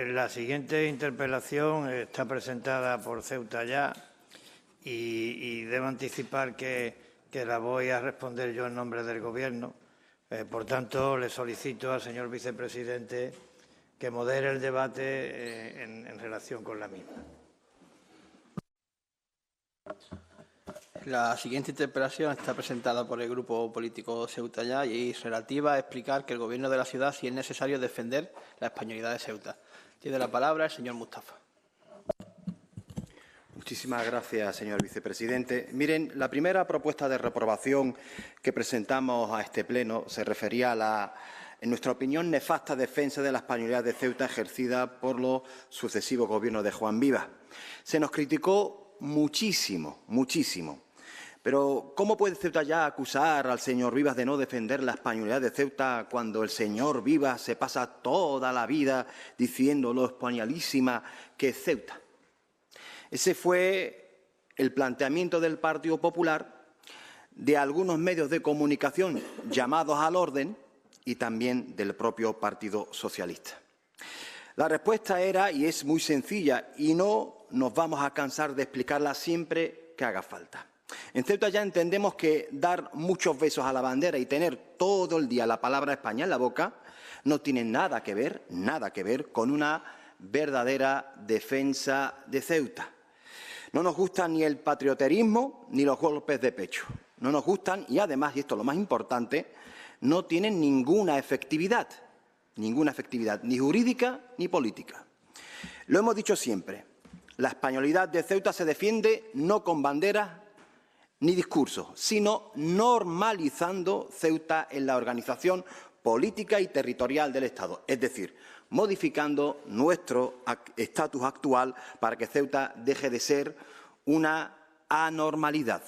La siguiente interpelación está presentada por Ceuta Ya y debo anticipar que la voy a responder yo en nombre del Gobierno. Por tanto, le solicito al señor vicepresidente que modere el debate en relación con la misma. La siguiente interpelación está presentada por el Grupo Político Ceuta Ya y es relativa a explicar que el Gobierno de la ciudad, si es necesario, defender la españolidad de Ceuta. Tiene la palabra el señor Mustafa. Muchísimas gracias, señor vicepresidente. Miren, la primera propuesta de reprobación que presentamos a este Pleno se refería a la, en nuestra opinión, nefasta defensa de la españolidad de Ceuta ejercida por los sucesivos gobiernos de Juan Vivas. Se nos criticó muchísimo, muchísimo. Pero, ¿cómo puede Ceuta Ya acusar al señor Vivas de no defender la españolidad de Ceuta cuando el señor Vivas se pasa toda la vida diciendo lo españolísima que es Ceuta? Ese fue el planteamiento del Partido Popular, de algunos medios de comunicación llamados al orden y también del propio Partido Socialista. La respuesta era, y es muy sencilla, y no nos vamos a cansar de explicarla siempre que haga falta. En Ceuta Ya entendemos que dar muchos besos a la bandera y tener todo el día la palabra España en la boca no tiene nada que ver con una verdadera defensa de Ceuta. No nos gusta ni el patrioterismo ni los golpes de pecho. No nos gustan y además, y esto es lo más importante, no tienen ninguna efectividad, ni jurídica ni política. Lo hemos dicho siempre, la españolidad de Ceuta se defiende no con banderas ni discursos, sino normalizando Ceuta en la organización política y territorial del Estado, es decir, modificando nuestro estatus actual para que Ceuta deje de ser una anormalidad.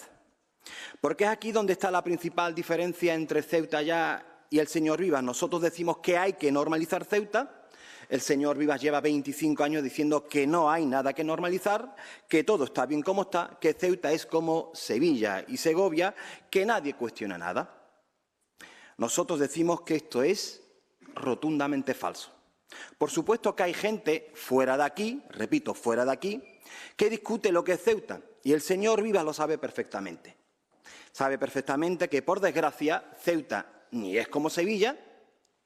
Porque es aquí donde está la principal diferencia entre Ceuta Ya y el señor Vivas. Nosotros decimos que hay que normalizar Ceuta. El señor Vivas lleva 25 años diciendo que no hay nada que normalizar, que todo está bien como está, que Ceuta es como Sevilla y Segovia, que nadie cuestiona nada. Nosotros decimos que esto es rotundamente falso. Por supuesto que hay gente fuera de aquí, repito, fuera de aquí, que discute lo que es Ceuta, y el señor Vivas lo sabe perfectamente. Sabe perfectamente que, por desgracia, Ceuta ni es como Sevilla,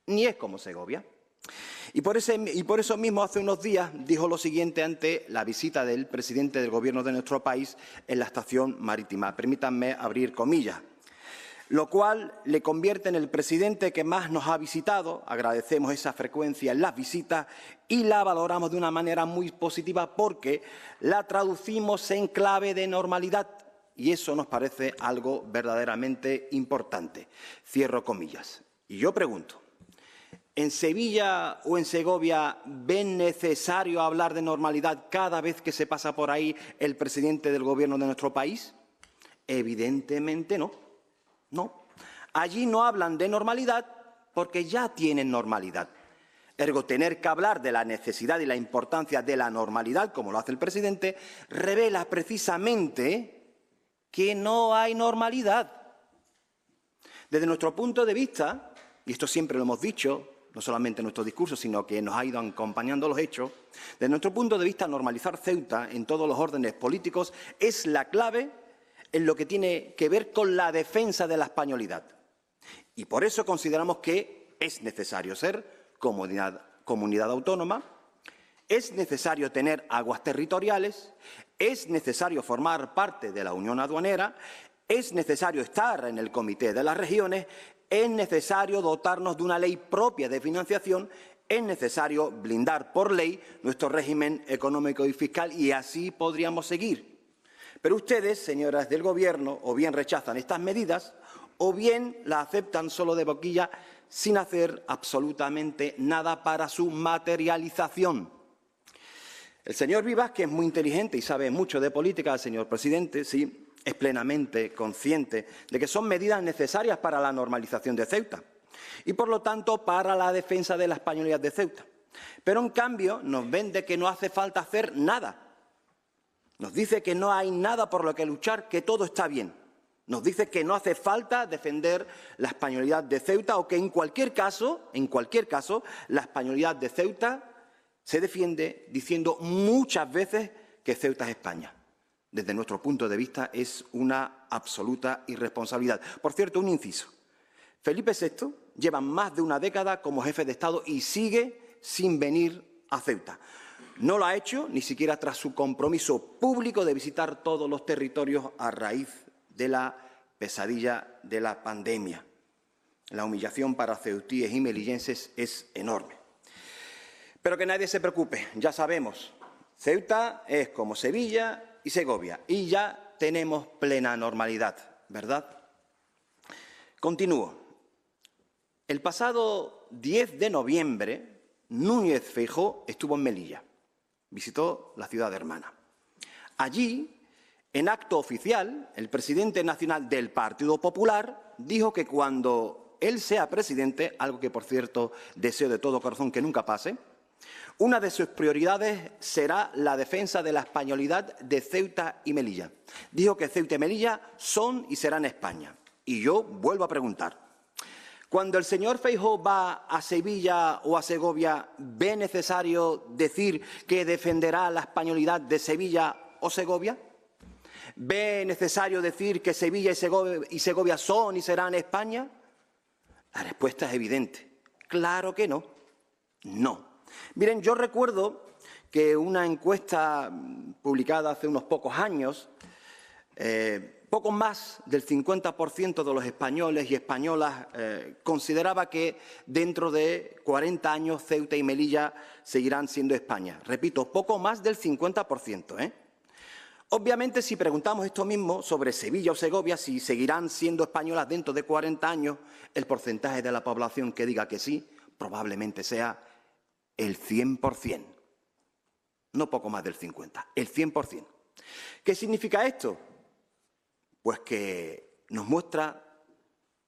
ni es como Segovia. Y por eso mismo, hace unos días, dijo lo siguiente ante la visita del presidente del Gobierno de nuestro país en la estación marítima. Permítanme abrir comillas. Lo cual le convierte en el presidente que más nos ha visitado. Agradecemos esa frecuencia en las visitas y la valoramos de una manera muy positiva porque la traducimos en clave de normalidad y eso nos parece algo verdaderamente importante. Cierro comillas. Y yo pregunto, ¿en Sevilla o en Segovia ven necesario hablar de normalidad cada vez que se pasa por ahí el presidente del Gobierno de nuestro país? Evidentemente no. No, allí no hablan de normalidad porque ya tienen normalidad. Ergo, tener que hablar de la necesidad y la importancia de la normalidad, como lo hace el presidente, revela precisamente que no hay normalidad. Desde nuestro punto de vista, y esto siempre lo hemos dicho, no solamente en nuestro discurso, sino que nos ha ido acompañando los hechos, desde nuestro punto de vista, normalizar Ceuta en todos los órdenes políticos es la clave en lo que tiene que ver con la defensa de la españolidad. Y por eso consideramos que es necesario ser comunidad autónoma, es necesario tener aguas territoriales, es necesario formar parte de la Unión Aduanera, es necesario estar en el Comité de las Regiones, es necesario dotarnos de una ley propia de financiación, es necesario blindar por ley nuestro régimen económico y fiscal y así podríamos seguir. Pero ustedes, señoras del Gobierno, o bien rechazan estas medidas o bien las aceptan solo de boquilla sin hacer absolutamente nada para su materialización. El señor Vivas, que es muy inteligente y sabe mucho de política, señor presidente, sí, es plenamente consciente de que son medidas necesarias para la normalización de Ceuta y, por lo tanto, para la defensa de la españolidad de Ceuta. Pero, en cambio, nos vende que no hace falta hacer nada. Nos dice que no hay nada por lo que luchar, que todo está bien. Nos dice que no hace falta defender la españolidad de Ceuta o que en cualquier caso, la españolidad de Ceuta se defiende diciendo muchas veces que Ceuta es España. Desde nuestro punto de vista es una absoluta irresponsabilidad. Por cierto, un inciso. Felipe VI lleva más de una década como jefe de Estado y sigue sin venir a Ceuta. No lo ha hecho ni siquiera tras su compromiso público de visitar todos los territorios a raíz de la pesadilla de la pandemia. La humillación para ceutíes y melillenses es enorme. Pero que nadie se preocupe, ya sabemos, Ceuta es como Sevilla y Segovia y ya tenemos plena normalidad, ¿verdad? Continúo. El pasado 10 de noviembre, Núñez Feijóo estuvo en Melilla, visitó la ciudad hermana. Allí, en acto oficial, el presidente nacional del Partido Popular dijo que cuando él sea presidente, algo que, por cierto, deseo de todo corazón que nunca pase, una de sus prioridades será la defensa de la españolidad de Ceuta y Melilla. Dijo que Ceuta y Melilla son y serán España. Y yo vuelvo a preguntar, cuando el señor Feijóo va a Sevilla o a Segovia, ¿ve necesario decir que defenderá la españolidad de Sevilla o Segovia? ¿Ve necesario decir que Sevilla y Segovia son y serán España? La respuesta es evidente. Claro que no. No. Miren, yo recuerdo que una encuesta publicada hace unos pocos años, poco más del 50% de los españoles y españolas consideraba que dentro de 40 años Ceuta y Melilla seguirán siendo España. Repito, poco más del 50%, Obviamente, si preguntamos esto mismo sobre Sevilla o Segovia, si seguirán siendo españolas dentro de 40 años, el porcentaje de la población que diga que sí probablemente sea el 100%. No poco más del 50%, el 100%. ¿Qué significa esto? Pues que nos muestra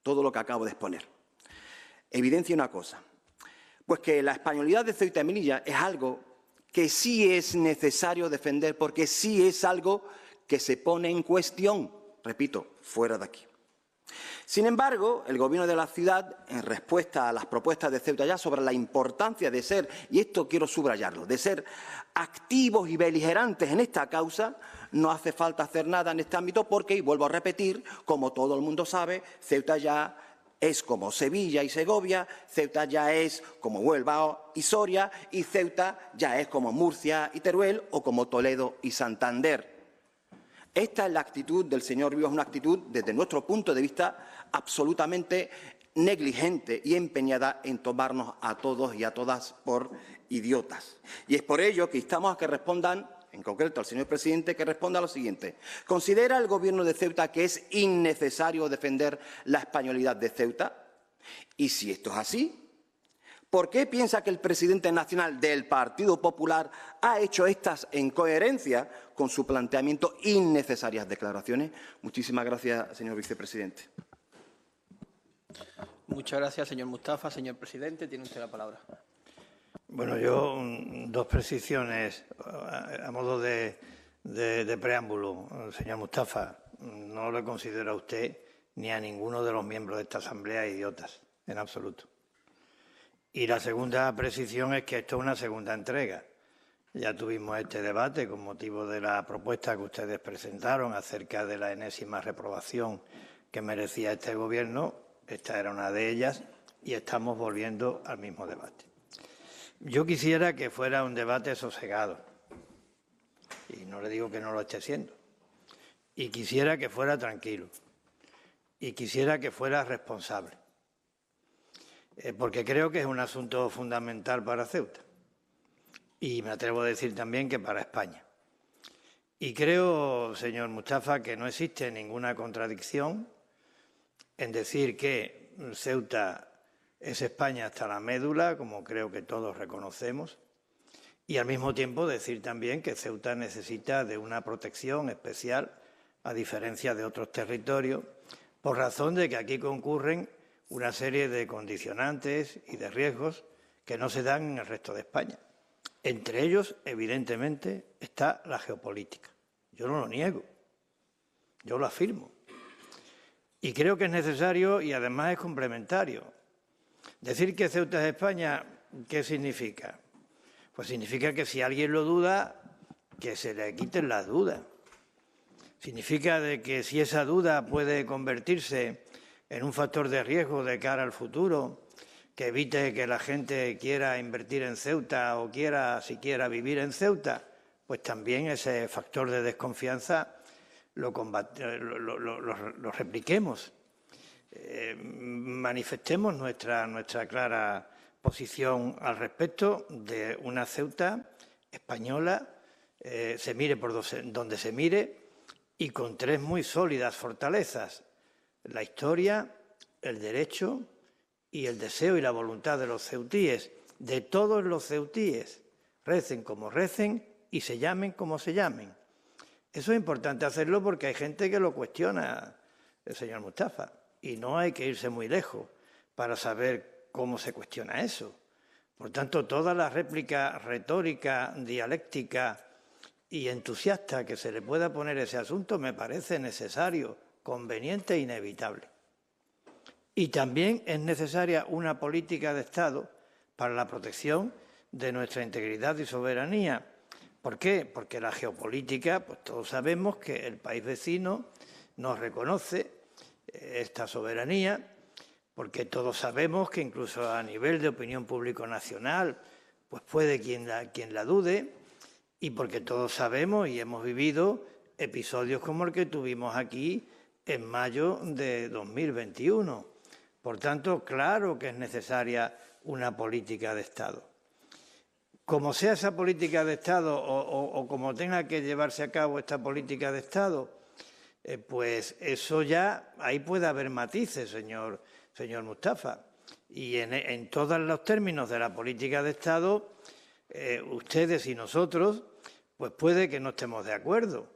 todo lo que acabo de exponer. Evidencia una cosa, pues que la españolidad de Ceuta y Melilla es algo que sí es necesario defender porque sí es algo que se pone en cuestión, repito, fuera de aquí. Sin embargo, el Gobierno de la ciudad, en respuesta a las propuestas de Ceuta ya sobre la importancia de ser, y esto quiero subrayarlo, de ser activos y beligerantes en esta causa, no hace falta hacer nada en este ámbito porque, y vuelvo a repetir, como todo el mundo sabe, Ceuta ya es como Sevilla y Segovia, Ceuta ya es como Huelva y Soria, y Ceuta ya es como Murcia y Teruel o como Toledo y Santander. Esta es la actitud del señor Vivas, una actitud, desde nuestro punto de vista, absolutamente negligente y empeñada en tomarnos a todos y a todas por idiotas. Y es por ello que instamos a que respondan, en concreto al señor presidente, que responda a lo siguiente. ¿Considera el Gobierno de Ceuta que es innecesario defender la españolidad de Ceuta? Y si esto es así, ¿por qué piensa que el presidente nacional del Partido Popular ha hecho estas en coherencia con su planteamiento innecesarias declaraciones? Muchísimas gracias, señor vicepresidente. Muchas gracias, señor Mustafa. Señor presidente, tiene usted la palabra. Bueno, yo dos precisiones a modo de preámbulo. Señor Mustafa, no le considero a usted ni a ninguno de los miembros de esta Asamblea idiotas, en absoluto. Y la segunda precisión es que esto es una segunda entrega. Ya tuvimos este debate con motivo de la propuesta que ustedes presentaron acerca de la enésima reprobación que merecía este Gobierno. Esta era una de ellas y estamos volviendo al mismo debate. Yo quisiera que fuera un debate sosegado, y no le digo que no lo esté siendo, y quisiera que fuera tranquilo, y quisiera que fuera responsable, porque creo que es un asunto fundamental para Ceuta, y me atrevo a decir también que para España. Y creo, señor Mustafa, que no existe ninguna contradicción en decir que Ceuta es España hasta la médula, como creo que todos reconocemos, y al mismo tiempo decir también que Ceuta necesita de una protección especial, a diferencia de otros territorios, por razón de que aquí concurren una serie de condicionantes y de riesgos que no se dan en el resto de España. Entre ellos, evidentemente, está la geopolítica. Yo no lo niego, yo lo afirmo. Y creo que es necesario y además es complementario. Decir que Ceuta es España, ¿qué significa? Pues significa que si alguien lo duda, que se le quiten las dudas. Significa de que si esa duda puede convertirse en un factor de riesgo de cara al futuro, que evite que la gente quiera invertir en Ceuta o quiera siquiera vivir en Ceuta, pues también ese factor de desconfianza lo repliquemos. Manifestemos nuestra clara posición al respecto de una Ceuta española, se mire por donde se mire, y con tres muy sólidas fortalezas: la historia, el derecho y el deseo y la voluntad de los ceutíes, de todos los ceutíes, recen como recen y se llamen como se llamen. Eso es importante hacerlo porque hay gente que lo cuestiona, el señor Mustafa, y no hay que irse muy lejos para saber cómo se cuestiona eso. Por tanto, toda la réplica retórica, dialéctica y entusiasta que se le pueda poner a ese asunto me parece necesario, conveniente e inevitable. Y también es necesaria una política de Estado para la protección de nuestra integridad y soberanía. ¿Por qué? Porque la geopolítica, pues todos sabemos que el país vecino no reconoce esta soberanía, porque todos sabemos que incluso a nivel de opinión pública nacional, pues puede quien la dude, y porque todos sabemos y hemos vivido episodios como el que tuvimos aquí en mayo de 2021. Por tanto, claro que es necesaria una política de Estado. Como sea esa política de Estado o como tenga que llevarse a cabo esta política de Estado, pues eso ya, ahí puede haber matices, señor Mustafa. Y en todos los términos de la política de Estado, ustedes y nosotros, pues puede que no estemos de acuerdo.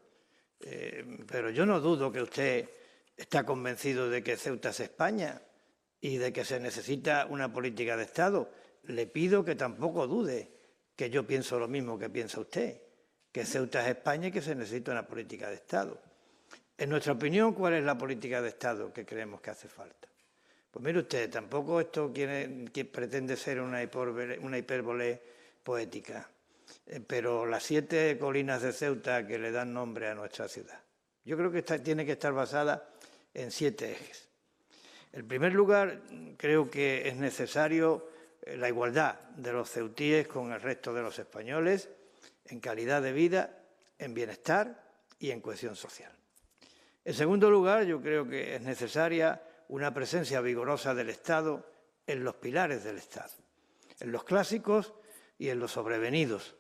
Pero yo no dudo que usted está convencido de que Ceuta es España y de que se necesita una política de Estado. Le pido que tampoco dude que yo pienso lo mismo que piensa usted, que Ceuta es España y que se necesita una política de Estado. En nuestra opinión, ¿cuál es la política de Estado que creemos que hace falta? Pues mire usted, tampoco esto que pretende ser una hipérbole poética, pero las 7 colinas de Ceuta que le dan nombre a nuestra ciudad, yo creo que tiene que estar basada en 7 ejes. En primer lugar, creo que es necesario la igualdad de los ceutíes con el resto de los españoles en calidad de vida, en bienestar y en cohesión social. En segundo lugar, yo creo que es necesaria una presencia vigorosa del Estado en los pilares del Estado, en los clásicos y en los sobrevenidos.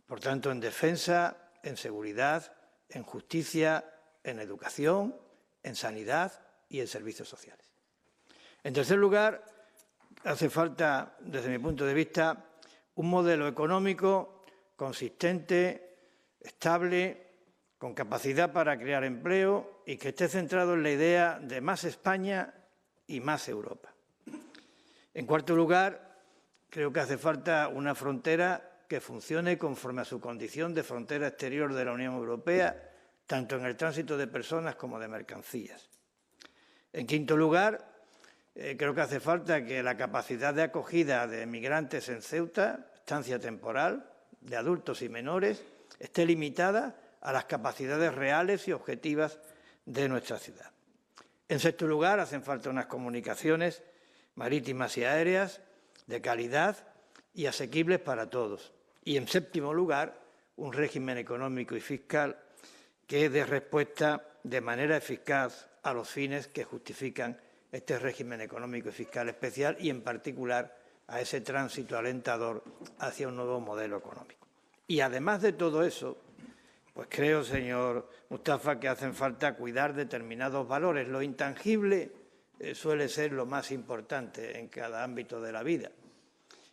Por tanto, en defensa, en seguridad, en justicia, en educación, en sanidad y en servicios sociales. En tercer lugar, hace falta, desde mi punto de vista, un modelo económico consistente, estable, con capacidad para crear empleo y que esté centrado en la idea de más España y más Europa. En cuarto lugar, creo que hace falta una frontera que funcione conforme a su condición de frontera exterior de la Unión Europea, tanto en el tránsito de personas como de mercancías. En quinto lugar, creo que hace falta que la capacidad de acogida de migrantes en Ceuta, estancia temporal, de adultos y menores, esté limitada a las capacidades reales y objetivas de nuestra ciudad. En sexto lugar, hacen falta unas comunicaciones marítimas y aéreas de calidad y asequibles para todos. Y en séptimo lugar, un régimen económico y fiscal que dé respuesta de manera eficaz a los fines que justifican este régimen económico y fiscal especial y, en particular, a ese tránsito alentador hacia un nuevo modelo económico. Y, además de todo eso, pues creo, señor Mustafa, que hacen falta cuidar determinados valores. Lo intangible suele ser lo más importante en cada ámbito de la vida.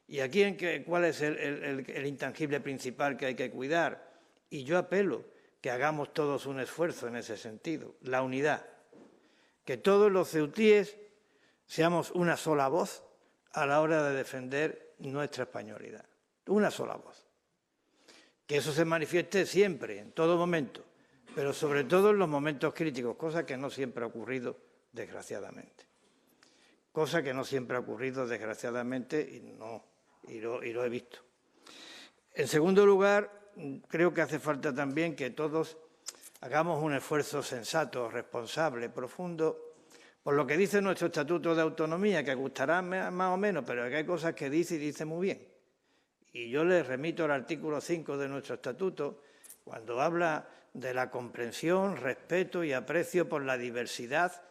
Y aquí, ¿cuál es el intangible principal que hay que cuidar? Y yo apelo que hagamos todos un esfuerzo en ese sentido, la unidad. Que todos los ceutíes seamos una sola voz a la hora de defender nuestra españolidad. Una sola voz. Que eso se manifieste siempre, en todo momento, pero sobre todo en los momentos críticos, cosa que no siempre ha ocurrido, desgraciadamente. Cosa que no siempre ha ocurrido, desgraciadamente, y lo he visto. En segundo lugar, creo que hace falta también que todos hagamos un esfuerzo sensato, responsable, profundo, por lo que dice nuestro Estatuto de Autonomía, que gustará más o menos, pero que hay cosas que dice y dice muy bien. Y yo les remito al artículo 5 de nuestro Estatuto, cuando habla de la comprensión, respeto y aprecio por la diversidad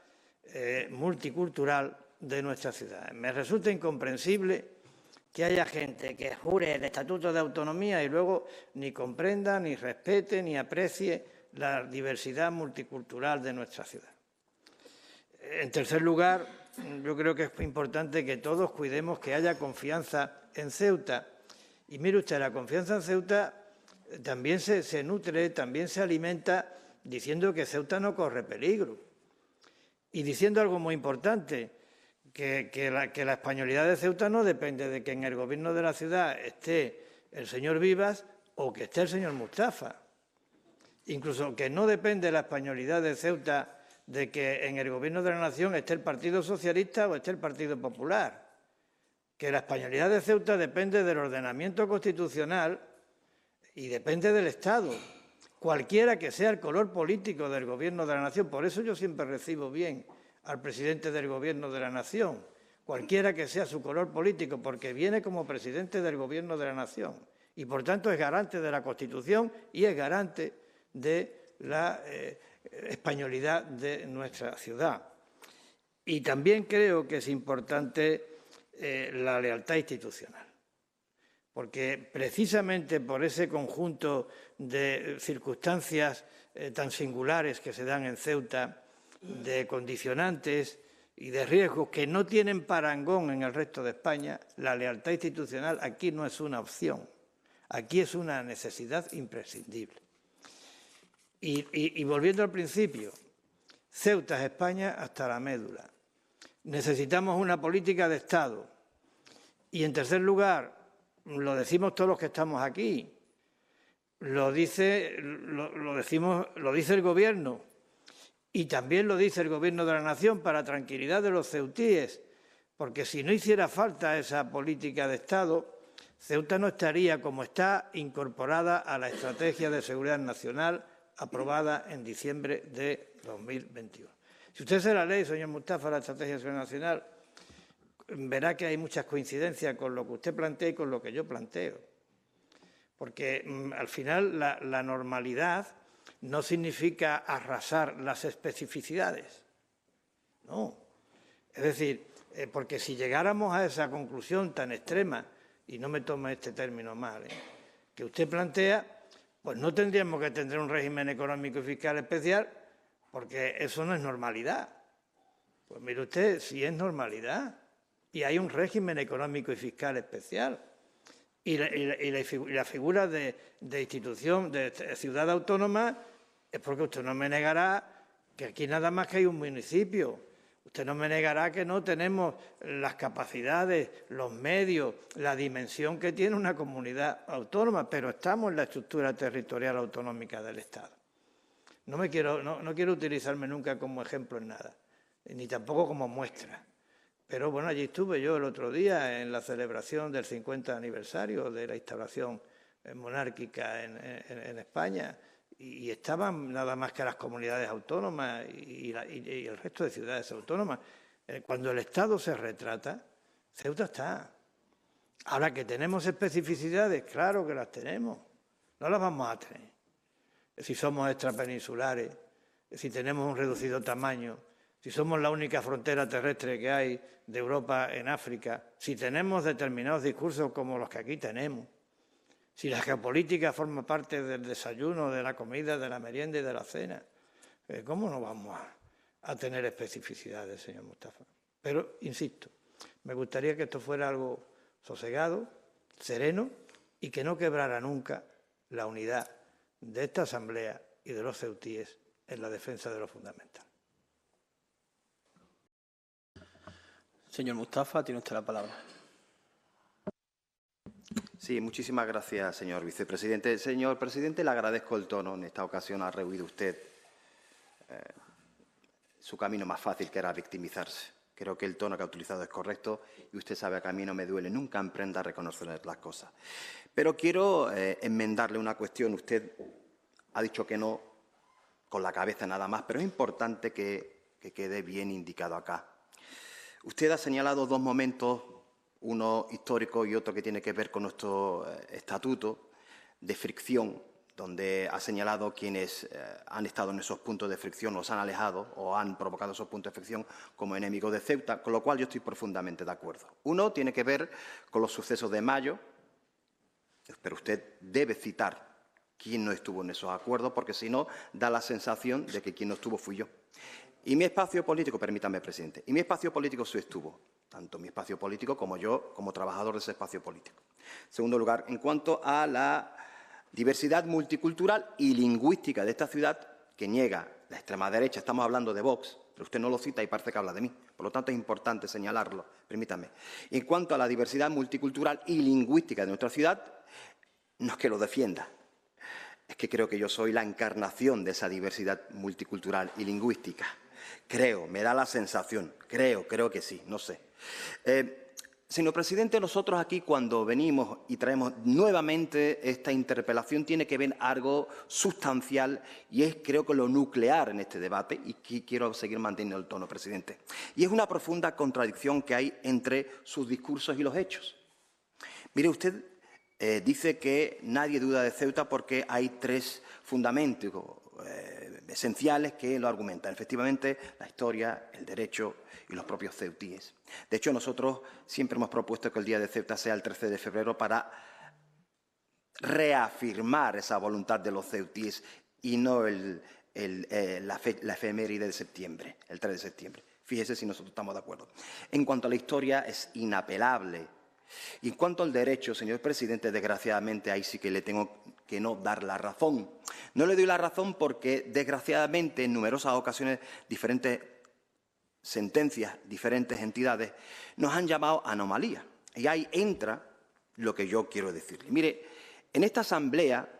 multicultural de nuestra ciudad. Me resulta incomprensible que haya gente que jure el Estatuto de Autonomía y luego ni comprenda, ni respete, ni aprecie la diversidad multicultural de nuestra ciudad. En tercer lugar, yo creo que es importante que todos cuidemos que haya confianza en Ceuta. Y mire usted, la confianza en Ceuta también se nutre, también se alimenta diciendo que Ceuta no corre peligro. Y diciendo algo muy importante, que la españolidad de Ceuta no depende de que en el gobierno de la ciudad esté el señor Vivas o que esté el señor Mustafa. Incluso que no depende la españolidad de Ceuta de que en el gobierno de la nación esté el Partido Socialista o esté el Partido Popular. Que la españolidad de Ceuta depende del ordenamiento constitucional y depende del Estado, cualquiera que sea el color político del gobierno de la nación. Por eso yo siempre recibo bien al presidente del gobierno de la nación, cualquiera que sea su color político, porque viene como presidente del gobierno de la nación y por tanto es garante de la Constitución y es garante de la españolidad de nuestra ciudad. Y también creo que es importante la lealtad institucional, porque precisamente por ese conjunto de circunstancias tan singulares que se dan en Ceuta, de condicionantes y de riesgos que no tienen parangón en el resto de España, la lealtad institucional aquí no es una opción, aquí es una necesidad imprescindible. Y volviendo al principio, Ceuta es España hasta la médula. Necesitamos una política de Estado. Y en tercer lugar, lo decimos todos los que estamos aquí, lo dice el Gobierno y también lo dice el Gobierno de la Nación para tranquilidad de los ceutíes, porque si no hiciera falta esa política de Estado, Ceuta no estaría como está incorporada a la Estrategia de Seguridad Nacional aprobada en diciembre de 2021. Si usted se la lee, señor Mustafa, la Estrategia de Seguridad Nacional, verá que hay muchas coincidencias con lo que usted plantea y con lo que yo planteo. Porque al final la normalidad no significa arrasar las especificidades. No. Es decir, porque si llegáramos a esa conclusión tan extrema, y no me tome este término mal, que usted plantea, pues no tendríamos que tener un régimen económico y fiscal especial, porque eso no es normalidad. Pues mire usted, sí es normalidad. Y hay un régimen económico y fiscal especial. Y la figura de institución, de ciudad autónoma, es porque usted no me negará que aquí nada más que hay un municipio. Usted no me negará que no tenemos las capacidades, los medios, la dimensión que tiene una comunidad autónoma, pero estamos en la estructura territorial autonómica del Estado. No quiero utilizarme nunca como ejemplo en nada, ni tampoco como muestra. Pero bueno, allí estuve yo el otro día en la celebración del 50 aniversario de la instauración monárquica en España y estaban nada más que las comunidades autónomas y el resto de ciudades autónomas. Cuando el Estado se retrata, Ceuta está. Ahora que tenemos especificidades, claro que las tenemos, no las vamos a tener. Si somos extrapeninsulares, si tenemos un reducido tamaño, si somos la única frontera terrestre que hay de Europa en África, si tenemos determinados discursos como los que aquí tenemos, si la geopolítica forma parte del desayuno, de la comida, de la merienda y de la cena, ¿cómo no vamos a tener especificidades, señor Mustafa? Pero, insisto, me gustaría que esto fuera algo sosegado, sereno y que no quebrara nunca la unidad de esta Asamblea y de los ceutíes en la defensa de lo fundamental. Señor Mustafa, tiene usted la palabra. Sí, muchísimas gracias, señor vicepresidente. Señor presidente, le agradezco el tono. En esta ocasión ha rehuido usted su camino más fácil, que era victimizarse, Creo que el tono que ha utilizado es correcto y usted sabe que a mí no me duele nunca emprenda a reconocer las cosas. Pero quiero enmendarle una cuestión. Usted ha dicho que no con la cabeza nada más, pero es importante que quede bien indicado acá. Usted ha señalado dos momentos, uno histórico y otro que tiene que ver con nuestro estatuto de fricción, donde ha señalado quienes han estado en esos puntos de fricción, los han alejado o han provocado esos puntos de fricción como enemigos de Ceuta, con lo cual yo estoy profundamente de acuerdo. Uno tiene que ver con los sucesos de mayo, pero usted debe citar quién no estuvo en esos acuerdos, porque si no, da la sensación de que quien no estuvo fui yo. Y mi espacio político, permítame, presidente, y mi espacio político sí estuvo, tanto mi espacio político como yo, como trabajador de ese espacio político. En segundo lugar, en cuanto a la diversidad multicultural y lingüística de esta ciudad, que niega la extrema derecha, estamos hablando de Vox, pero usted no lo cita y parece que habla de mí, por lo tanto es importante señalarlo, permítame. En cuanto a la diversidad multicultural y lingüística de nuestra ciudad, no es que lo defienda, es que creo que yo soy la encarnación de esa diversidad multicultural y lingüística. Creo, me da la sensación, creo que sí, no sé. Señor presidente, nosotros aquí cuando venimos y traemos nuevamente esta interpelación tiene que ver algo sustancial y es creo que lo nuclear en este debate y quiero seguir manteniendo el tono, presidente. Y es una profunda contradicción que hay entre sus discursos y los hechos. Mire, usted dice que nadie duda de Ceuta porque hay tres fundamentos esenciales que lo argumentan. Efectivamente, la historia, el derecho y los propios ceutíes. De hecho, nosotros siempre hemos propuesto que el Día de Ceuta sea el 13 de febrero para reafirmar esa voluntad de los ceutíes y no la efeméride de septiembre, el 3 de septiembre. Fíjese si nosotros estamos de acuerdo. En cuanto a la historia, es inapelable. Y en cuanto al derecho, señor presidente, desgraciadamente ahí sí que le tengo que no dar la razón. No le doy la razón porque, desgraciadamente, en numerosas ocasiones, diferentes sentencias, diferentes entidades, nos han llamado anomalía. Y ahí entra lo que yo quiero decirle. Mire, en esta asamblea,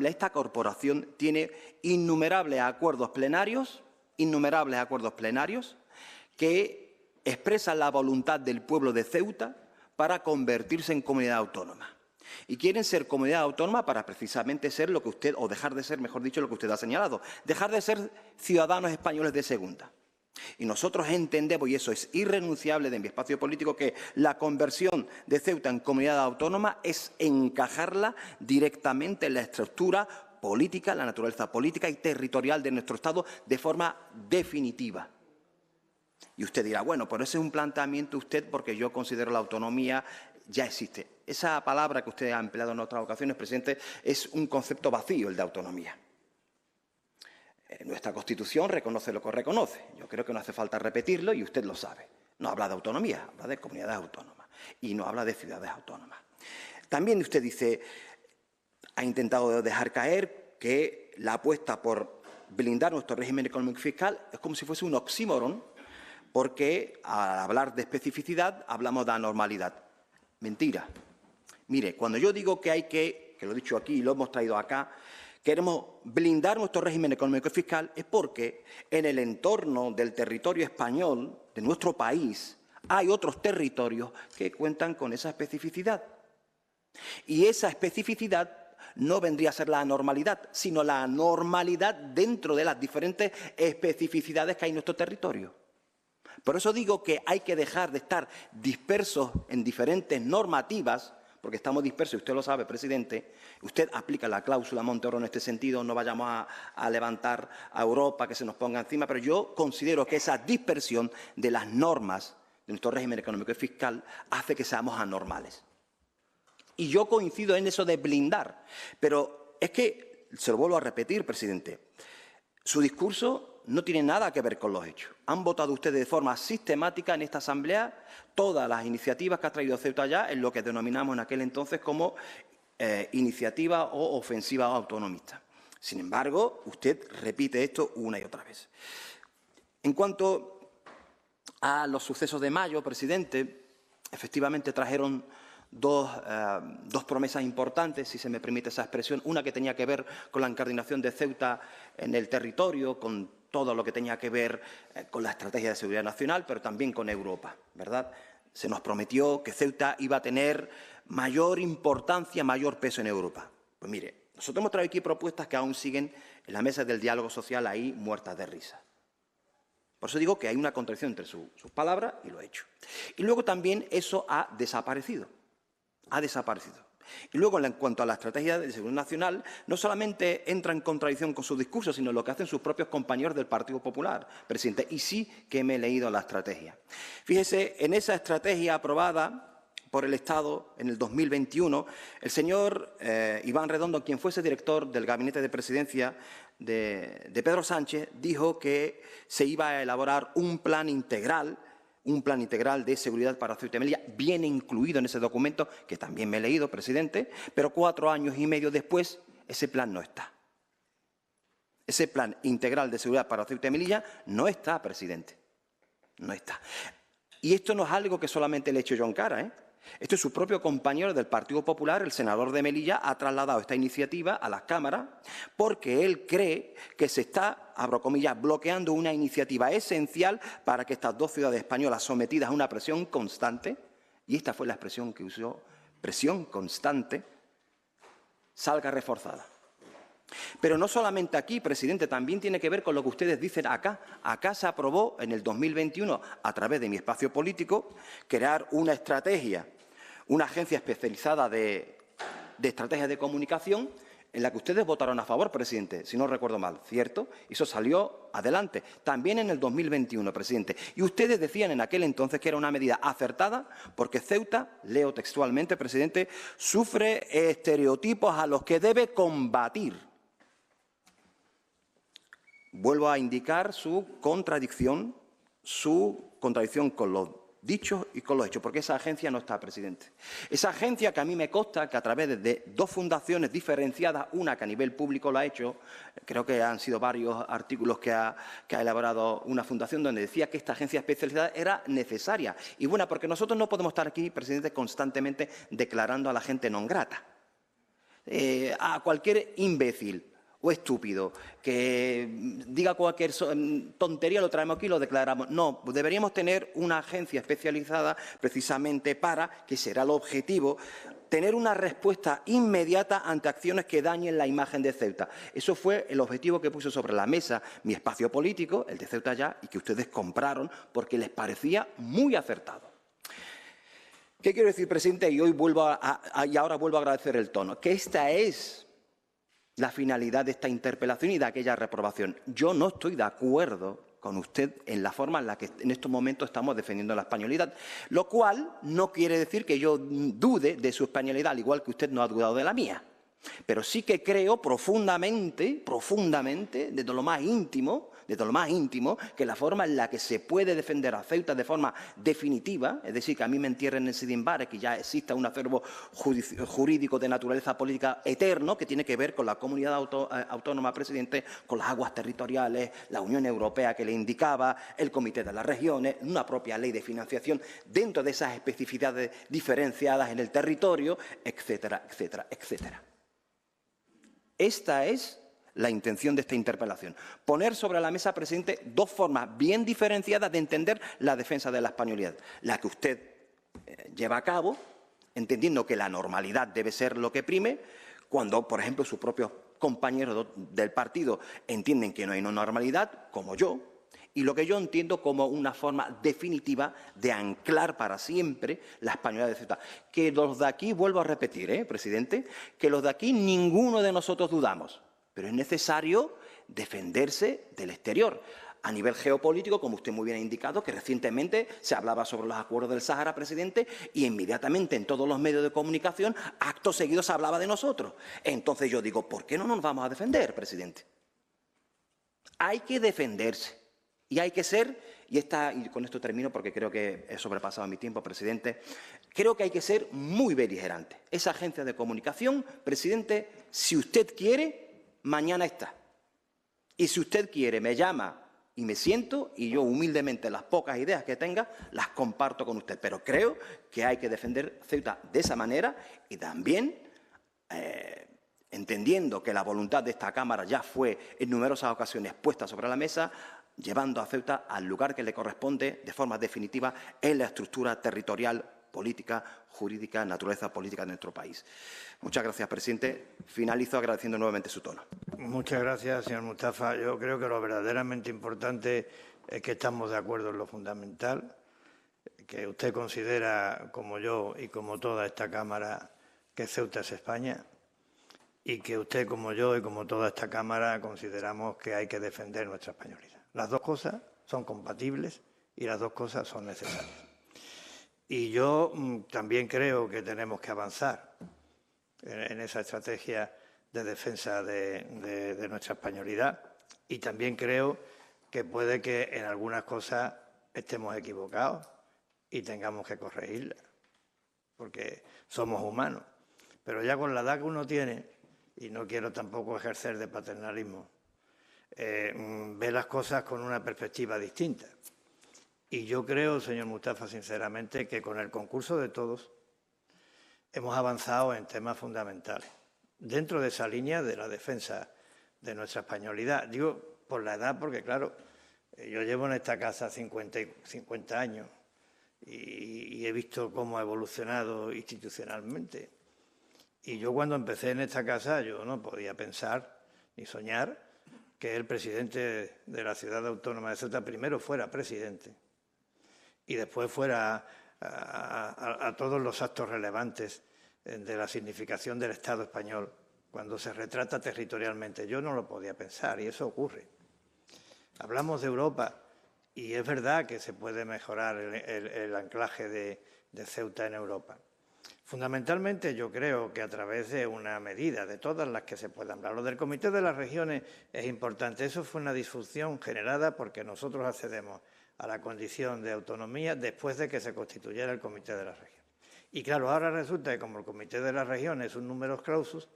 esta corporación tiene innumerables acuerdos plenarios que expresan la voluntad del pueblo de Ceuta para convertirse en comunidad autónoma. Y quieren ser comunidad autónoma para precisamente ser lo que usted, o dejar de ser, mejor dicho, lo que usted ha señalado, dejar de ser ciudadanos españoles de segunda. Y nosotros entendemos, y eso es irrenunciable de mi espacio político, que la conversión de Ceuta en comunidad autónoma es encajarla directamente en la estructura política, la naturaleza política y territorial de nuestro Estado de forma definitiva. Y usted dirá, bueno, pero ese es un planteamiento usted porque yo considero la autonomía ya existe. Esa palabra que usted ha empleado en otras ocasiones, presidente, es un concepto vacío, el de autonomía. Nuestra Constitución reconoce lo que reconoce. Yo creo que no hace falta repetirlo y usted lo sabe. No habla de autonomía, habla de comunidades autónomas y no habla de ciudades autónomas. También usted dice, ha intentado dejar caer que la apuesta por blindar nuestro régimen económico y fiscal es como si fuese un oxímoron, porque al hablar de especificidad hablamos de anormalidad. Mentira. Mire, cuando yo digo que hay que lo he dicho aquí y lo hemos traído acá, queremos blindar nuestro régimen económico y fiscal, es porque en el entorno del territorio español, de nuestro país, hay otros territorios que cuentan con esa especificidad. Y esa especificidad no vendría a ser la anormalidad, sino la normalidad dentro de las diferentes especificidades que hay en nuestro territorio. Por eso digo que hay que dejar de estar dispersos en diferentes normativas, porque estamos dispersos, y usted lo sabe, presidente. Usted aplica la cláusula Montero en este sentido, no vayamos a levantar a Europa que se nos ponga encima, pero yo considero que esa dispersión de las normas de nuestro régimen económico y fiscal hace que seamos anormales. Y yo coincido en eso de blindar, pero es que, se lo vuelvo a repetir, presidente, su discurso no tiene nada que ver con los hechos. Han votado ustedes de forma sistemática en esta asamblea todas las iniciativas que ha traído Ceuta ya en lo que denominamos en aquel entonces como iniciativa o ofensiva autonomista. Sin embargo, usted repite esto una y otra vez. En cuanto a los sucesos de mayo, presidente, efectivamente trajeron dos promesas importantes, si se me permite esa expresión. Una que tenía que ver con la incardinación de Ceuta en el territorio, con todo lo que tenía que ver con la estrategia de seguridad nacional, pero también con Europa, ¿verdad? Se nos prometió que Ceuta iba a tener mayor importancia, mayor peso en Europa. Pues mire, nosotros hemos traído aquí propuestas que aún siguen en la mesa del diálogo social ahí muertas de risa. Por eso digo que hay una contradicción entre sus palabras y lo hecho. Y luego también eso ha desaparecido. Ha desaparecido. Y luego, en cuanto a la estrategia de seguridad nacional, no solamente entra en contradicción con su discurso, sino lo que hacen sus propios compañeros del Partido Popular, presidente. Y sí que me he leído la estrategia. Fíjese, en esa estrategia aprobada por el Estado en el 2021, el señor Iván Redondo, quien fuese director del Gabinete de Presidencia de Pedro Sánchez, dijo que se iba a elaborar un plan integral de seguridad para Ceuta y Melilla, viene incluido en ese documento, que también me he leído, presidente, pero 4 años y medio después ese plan no está. Ese plan integral de seguridad para Ceuta y Melilla no está, presidente. No está. Y esto no es algo que solamente le he hecho yo en cara, ¿eh? Esto es su propio compañero del Partido Popular, el senador de Melilla, ha trasladado esta iniciativa a las cámaras porque él cree que se está, abro comillas, bloqueando una iniciativa esencial para que estas 2 ciudades españolas sometidas a una presión constante, y esta fue la expresión que usó, presión constante, salga reforzada. Pero no solamente aquí, presidente, también tiene que ver con lo que ustedes dicen acá. Acá se aprobó en el 2021, a través de mi espacio político, crear una estrategia, una agencia especializada de estrategias de comunicación, en la que ustedes votaron a favor, presidente, si no recuerdo mal, ¿cierto? Y eso salió adelante. También en el 2021, presidente. Y ustedes decían en aquel entonces que era una medida acertada porque Ceuta, leo textualmente, presidente, sufre estereotipos a los que debe combatir. Vuelvo a indicar su contradicción con los dichos y con los hechos, porque esa agencia no está, presidente. Esa agencia que a mí me consta que a través de 2 fundaciones diferenciadas, una que a nivel público lo ha hecho, creo que han sido varios artículos que ha elaborado una fundación donde decía que esta agencia especializada era necesaria y buena, porque nosotros no podemos estar aquí, presidente, constantemente declarando a la gente non grata. A cualquier imbécil o estúpido que diga cualquier tontería, lo traemos aquí y lo declaramos. No, deberíamos tener una agencia especializada precisamente para, que será el objetivo, tener una respuesta inmediata ante acciones que dañen la imagen de Ceuta. Eso fue el objetivo que puso sobre la mesa mi espacio político, el de Ceuta Ya, y que ustedes compraron porque les parecía muy acertado. ¿Qué quiero decir, presidente? Y ahora vuelvo a agradecer el tono. Que esta es la finalidad de esta interpelación y de aquella reprobación. Yo no estoy de acuerdo con usted en la forma en la que en estos momentos estamos defendiendo la españolidad, lo cual no quiere decir que yo dude de su españolidad, al igual que usted no ha dudado de la mía. Pero sí que creo profundamente, desde lo más íntimo, que la forma en la que se puede defender a Ceuta de forma definitiva, es decir, que a mí me entierren en Sidimbares, que ya exista un acervo jurídico de naturaleza política eterno, que tiene que ver con la comunidad autónoma, presidente, con las aguas territoriales, la Unión Europea que le indicaba, el Comité de las Regiones, una propia ley de financiación dentro de esas especificidades diferenciadas en el territorio, etcétera, etcétera, etcétera. Esta es la intención de esta interpelación. Poner sobre la mesa, presidente, 2 formas bien diferenciadas de entender la defensa de la españolidad. La que usted lleva a cabo, entendiendo que la normalidad debe ser lo que prime, cuando, por ejemplo, sus propios compañeros del partido entienden que no hay una normalidad, como yo, y lo que yo entiendo como una forma definitiva de anclar para siempre la españolidad de Ceuta. Que los de aquí, vuelvo a repetir, presidente, que los de aquí ninguno de nosotros dudamos. Pero es necesario defenderse del exterior. A nivel geopolítico, como usted muy bien ha indicado, que recientemente se hablaba sobre los acuerdos del Sáhara, presidente, y inmediatamente en todos los medios de comunicación, acto seguido se hablaba de nosotros. Entonces yo digo, ¿por qué no nos vamos a defender, presidente? Hay que defenderse y hay que ser, y con esto termino porque creo que he sobrepasado mi tiempo, presidente, creo que hay que ser muy beligerante. Esa agencia de comunicación, presidente, si usted quiere, mañana está. Y si usted quiere, me llama y me siento y yo humildemente las pocas ideas que tenga las comparto con usted. Pero creo que hay que defender Ceuta de esa manera y también entendiendo que la voluntad de esta Cámara ya fue en numerosas ocasiones puesta sobre la mesa, llevando a Ceuta al lugar que le corresponde de forma definitiva en la estructura territorial, política, jurídica, naturaleza política de nuestro país. Muchas gracias, presidente. Finalizo agradeciendo nuevamente su tono. Muchas gracias, señor Mustafa. Yo creo que lo verdaderamente importante es que estamos de acuerdo en lo fundamental, que usted considera, como yo y como toda esta Cámara, que Ceuta es España, y que usted, como yo y como toda esta Cámara, consideramos que hay que defender nuestra españolidad. Las dos cosas son compatibles y las dos cosas son necesarias. Y yo también creo que tenemos que avanzar en esa estrategia de defensa de nuestra españolidad, y también creo que puede que en algunas cosas estemos equivocados y tengamos que corregirlas, porque somos humanos. Pero ya con la edad que uno tiene, y no quiero tampoco ejercer de paternalismo, ve las cosas con una perspectiva distinta. Y yo creo, señor Mustafa, sinceramente, que con el concurso de todos hemos avanzado en temas fundamentales, dentro de esa línea de la defensa de nuestra españolidad. Digo por la edad, porque claro, yo llevo en esta casa 50 años y he visto cómo ha evolucionado institucionalmente. Y yo cuando empecé en esta casa, yo no podía pensar ni soñar que el presidente de la ciudad autónoma de Ceuta primero fuera presidente y después fuera a todos los actos relevantes de la significación del Estado español cuando se retrata territorialmente. Yo no lo podía pensar y eso ocurre. Hablamos de Europa y es verdad que se puede mejorar el anclaje de Ceuta en Europa. Fundamentalmente yo creo que a través de una medida, de todas las que se puedan hablar. Lo del Comité de las Regiones es importante. Eso fue una disfunción generada porque nosotros accedemos a la condición de autonomía después de que se constituyera el Comité de las Regiones. Y claro, ahora resulta que como el Comité de las Regiones es un numerus clausus,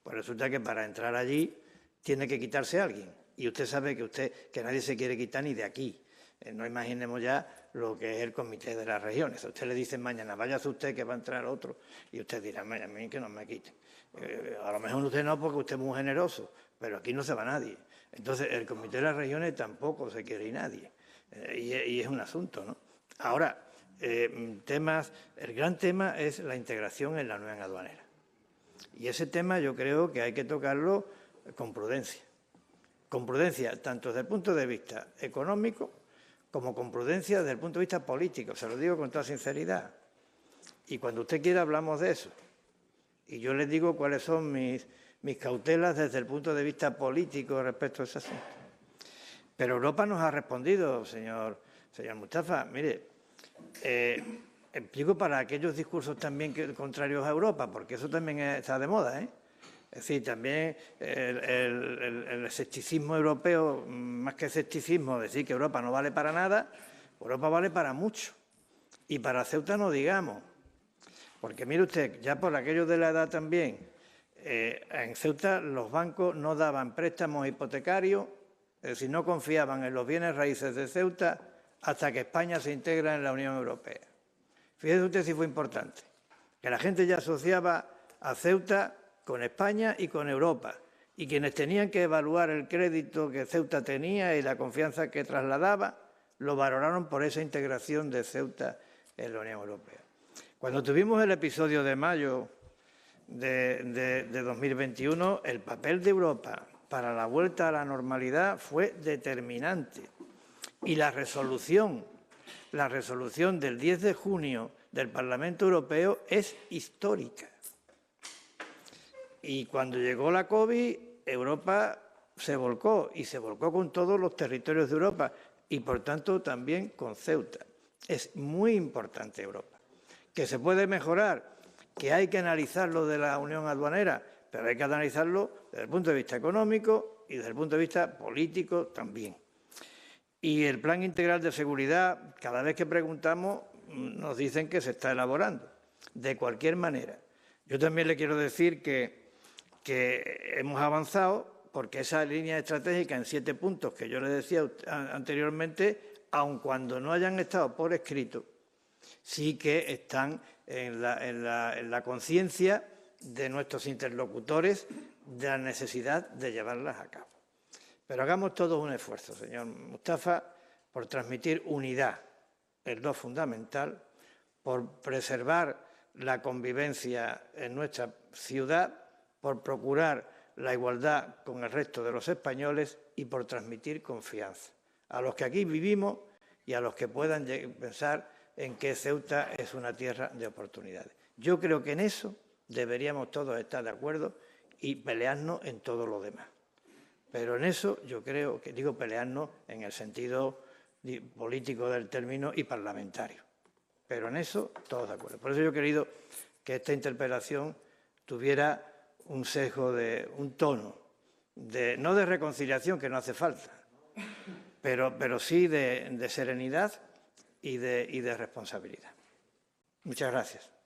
pues resulta que para entrar allí tiene que quitarse alguien. Y usted sabe que nadie se quiere quitar ni de aquí. No imaginemos ya lo que es el Comité de las Regiones. A usted le dicen mañana, váyase usted que va a entrar otro, y usted dirá, a mí que no me quiten. A lo mejor usted no, porque usted es muy generoso, pero aquí no se va nadie. Entonces, el Comité de las Regiones tampoco se quiere ir nadie. Y es un asunto, ¿no? Ahora, el gran tema es la integración en la unión aduanera. Y ese tema yo creo que hay que tocarlo con prudencia. Con prudencia, tanto desde el punto de vista económico como con prudencia desde el punto de vista político. Se lo digo con toda sinceridad. Y cuando usted quiera hablamos de eso. Y yo les digo cuáles son mis cautelas desde el punto de vista político respecto a ese asunto. Pero Europa nos ha respondido, señor Mustafa. Mire, explico para aquellos discursos también contrarios a Europa, porque eso también está de moda, ¿eh? Es decir, también el escepticismo europeo, más que escepticismo, decir que Europa no vale para nada, Europa vale para mucho. Y para Ceuta no digamos. Porque mire usted, ya por aquello de la edad también, en Ceuta los bancos no daban préstamos hipotecarios, es decir, no confiaban en los bienes raíces de Ceuta hasta que España se integra en la Unión Europea. Fíjese usted si fue importante, que la gente ya asociaba a Ceuta con España y con Europa, y quienes tenían que evaluar el crédito que Ceuta tenía y la confianza que trasladaba, lo valoraron por esa integración de Ceuta en la Unión Europea. Cuando tuvimos el episodio de mayo de 2021, el papel de Europa para la vuelta a la normalidad fue determinante. Y la resolución del 10 de junio del Parlamento Europeo es histórica. Y cuando llegó la COVID, Europa se volcó, y se volcó con todos los territorios de Europa, y por tanto también con Ceuta. Es muy importante Europa. ¿Que se puede mejorar? ¿Que hay que analizarlo de la unión aduanera? Pero hay que analizarlo desde el punto de vista económico y desde el punto de vista político también. Y el Plan Integral de Seguridad, cada vez que preguntamos, nos dicen que se está elaborando. De cualquier manera, yo también le quiero decir que hemos avanzado porque esa línea estratégica en 7 puntos que yo le decía anteriormente, aun cuando no hayan estado por escrito, sí que están en la conciencia de nuestros interlocutores de la necesidad de llevarlas a cabo. Pero hagamos todos un esfuerzo, señor Mustafa, por transmitir unidad, es lo fundamental, por preservar la convivencia en nuestra ciudad, por procurar la igualdad con el resto de los españoles y por transmitir confianza a los que aquí vivimos y a los que puedan pensar en que Ceuta es una tierra de oportunidades. Yo creo que en eso deberíamos todos estar de acuerdo y pelearnos en todo lo demás. Pero en eso yo creo que digo pelearnos en el sentido político del término y parlamentario. Pero en eso todos de acuerdo. Por eso yo he querido que esta interpelación tuviera un sesgo, un tono, no de reconciliación, que no hace falta, pero sí de serenidad y de responsabilidad. Muchas gracias.